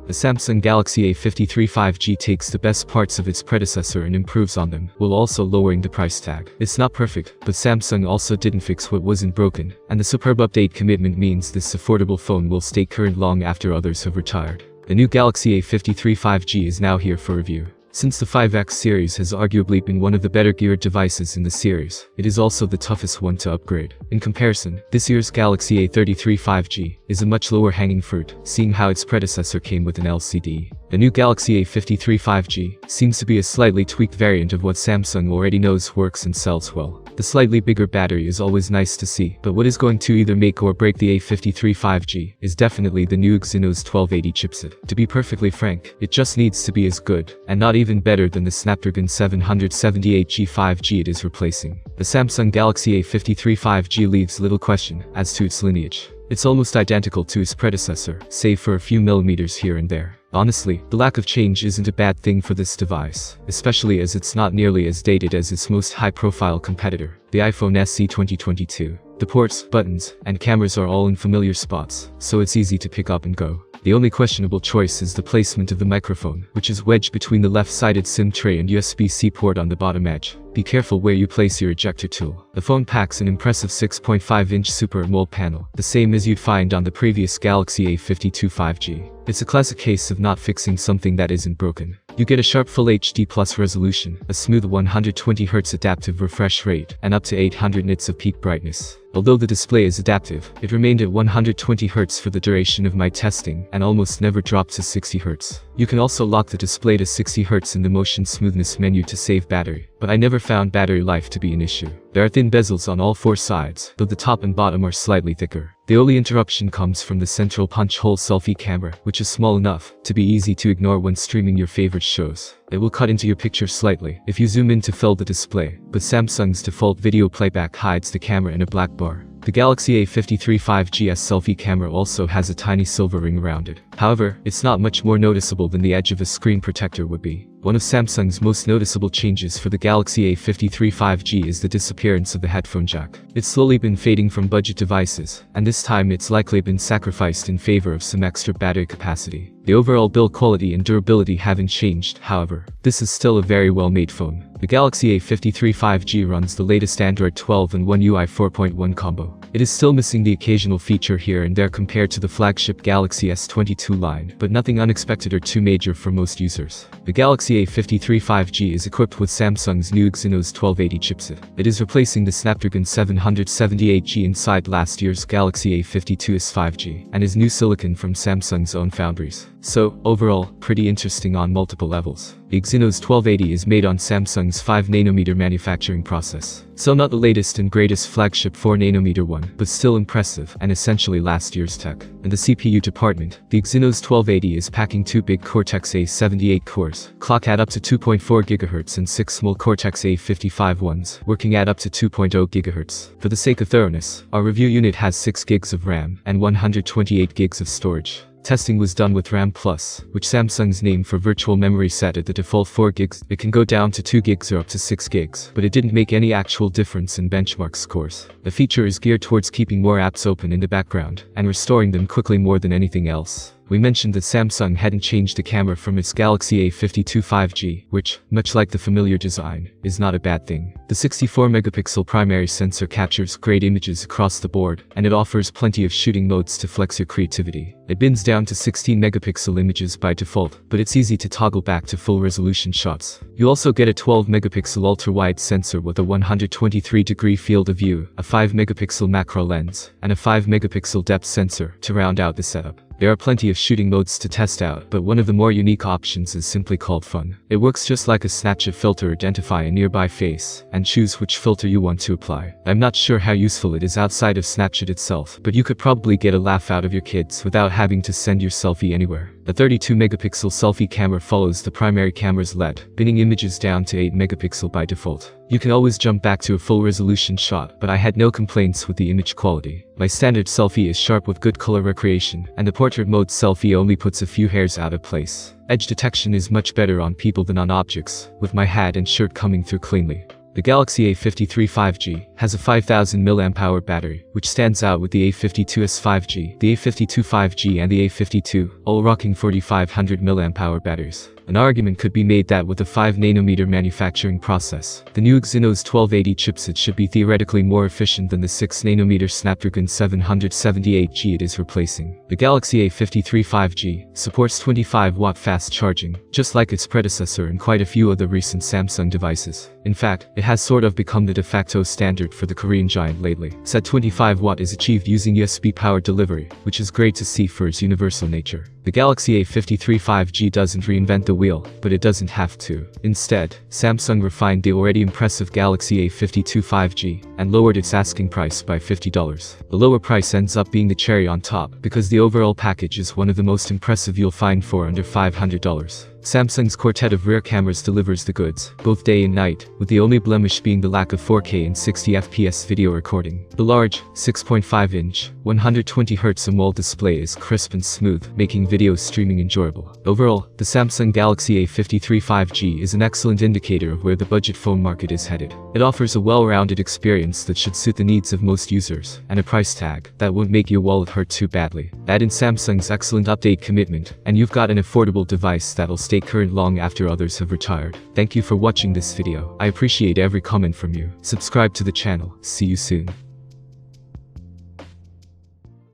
The Samsung Galaxy A53 5G takes the best parts of its predecessor and improves on them, while also lowering the price tag. It's not perfect, but Samsung also didn't fix what wasn't broken, and the superb update commitment means this affordable phone will stay current long after others have retired. The new Galaxy A53 5G is now here for review. Since the 5X series has arguably been one of the better geared devices in the series, it is also the toughest one to upgrade. In comparison, this year's Galaxy A33 5G is a much lower hanging fruit, seeing how its predecessor came with an LCD. The new Galaxy A53 5G seems to be a slightly tweaked variant of what Samsung already knows works and sells well. The slightly bigger battery is always nice to see, but what is going to either make or break the A53 5G is definitely the new Exynos 1280 chipset. To be perfectly frank, it just needs to be as good, and not even better than the Snapdragon 778G 5G it is replacing. The Samsung Galaxy A53 5G leaves little question as to its lineage. It's almost identical to its predecessor, save for a few millimeters here and there. Honestly, the lack of change isn't a bad thing for this device, especially as it's not nearly as dated as its most high-profile competitor, the iPhone SE 2022. The ports, buttons, and cameras are all in familiar spots, so it's easy to pick up and go. The only questionable choice is the placement of the microphone, which is wedged between the left-sided SIM tray and USB-C port on the bottom edge. Be careful where you place your ejector tool. The phone packs an impressive 6.5-inch Super AMOLED panel, the same as you'd find on the previous Galaxy A52 5G. It's a classic case of not fixing something that isn't broken. You get a sharp Full HD Plus resolution, a smooth 120Hz adaptive refresh rate, and up to 800 nits of peak brightness. Although the display is adaptive, it remained at 120Hz for the duration of my testing and almost never dropped to 60Hz. You can also lock the display to 60Hz in the motion smoothness menu to save battery, but I never found battery life to be an issue. There are thin bezels on all four sides, though the top and bottom are slightly thicker. The only interruption comes from the central punch-hole selfie camera, which is small enough to be easy to ignore when streaming your favorite shows. It will cut into your picture slightly if you zoom in to fill the display, but Samsung's default video playback hides the camera in a black bar. The Galaxy A53 5G's selfie camera also has a tiny silver ring around it. However, it's not much more noticeable than the edge of a screen protector would be. One of Samsung's most noticeable changes for the Galaxy A53 5G is the disappearance of the headphone jack. It's slowly been fading from budget devices, and this time it's likely been sacrificed in favor of some extra battery capacity. The overall build quality and durability haven't changed, however. This is still a very well-made phone. The Galaxy A53 5G runs the latest Android 12 and One UI 4.1 combo. It is still missing the occasional feature here and there compared to the flagship Galaxy S22 line, but nothing unexpected or too major for most users. The Galaxy A53 5G is equipped with Samsung's new Exynos 1280 chipset. It is replacing the Snapdragon 778G inside last year's Galaxy A52's 5G, and is new silicon from Samsung's own foundries. So, overall, pretty interesting on multiple levels. The Exynos 1280 is made on Samsung's 5nm manufacturing process. So not the latest and greatest flagship 4nm one, but still impressive and essentially last year's tech. In the CPU department, the Exynos 1280 is packing two big Cortex-A78 cores, clock at up to 2.4 GHz and 6 small Cortex-A55 ones, working at up to 2.0 GHz. For the sake of thoroughness, our review unit has 6 GB of RAM and 128 GB of storage. Testing was done with RAM+, which Samsung's name for virtual memory set at the default 4 GB. It can go down to 2 GB or up to 6 GB, but it didn't make any actual difference in benchmark scores. The feature is geared towards keeping more apps open in the background and restoring them quickly more than anything else. We mentioned that Samsung hadn't changed the camera from its Galaxy A52 5G, which, much like the familiar design, is not a bad thing. The 64-megapixel primary sensor captures great images across the board, and it offers plenty of shooting modes to flex your creativity. It bins down to 16-megapixel images by default, but it's easy to toggle back to full-resolution shots. You also get a 12-megapixel ultra-wide sensor with a 123-degree field of view, a 5-megapixel macro lens, and a 5-megapixel depth sensor to round out the setup. There are plenty of shooting modes to test out, but one of the more unique options is simply called Fun. It works just like a Snapchat filter. Identify a nearby face, and choose which filter you want to apply. I'm not sure how useful it is outside of Snapchat itself, but you could probably get a laugh out of your kids without having to send your selfie anywhere. The 32-megapixel selfie camera follows the primary camera's lead, binning images down to 8-megapixel by default. You can always jump back to a full-resolution shot, but I had no complaints with the image quality. My standard selfie is sharp with good color recreation, and the portrait mode selfie only puts a few hairs out of place. Edge detection is much better on people than on objects, with my hat and shirt coming through cleanly. The Galaxy A53 5G has a 5000 mAh battery, which stands out with the A52s 5G, the A52 5G and the A52, all rocking 4500 mAh batteries. An argument could be made that with a 5nm manufacturing process, the new Exynos 1280 chipset should be theoretically more efficient than the 6nm Snapdragon 778G it is replacing. The Galaxy A53 5G supports 25-watt fast charging, just like its predecessor and quite a few other recent Samsung devices. In fact, it has sort of become the de facto standard for the Korean giant lately. Said 25-watt is achieved using USB power delivery, which is great to see for its universal nature. The Galaxy A53 5G doesn't reinvent the wheel, but it doesn't have to. Instead, Samsung refined the already impressive Galaxy A52 5G and lowered its asking price by $50. The lower price ends up being the cherry on top because the overall package is one of the most impressive you'll find for under $500. Samsung's quartet of rear cameras delivers the goods, both day and night, with the only blemish being the lack of 4K and 60fps video recording. The large, 6.5-inch, 120Hz AMOLED display is crisp and smooth, making video streaming enjoyable. Overall, the Samsung Galaxy A53 5G is an excellent indicator of where the budget phone market is headed. It offers a well-rounded experience that should suit the needs of most users, and a price tag that won't make your wallet hurt too badly. Add in Samsung's excellent update commitment, and you've got an affordable device that'll stay current long after others have retired. Thank you for watching this video. I appreciate every comment from you. Subscribe to the channel. See you soon.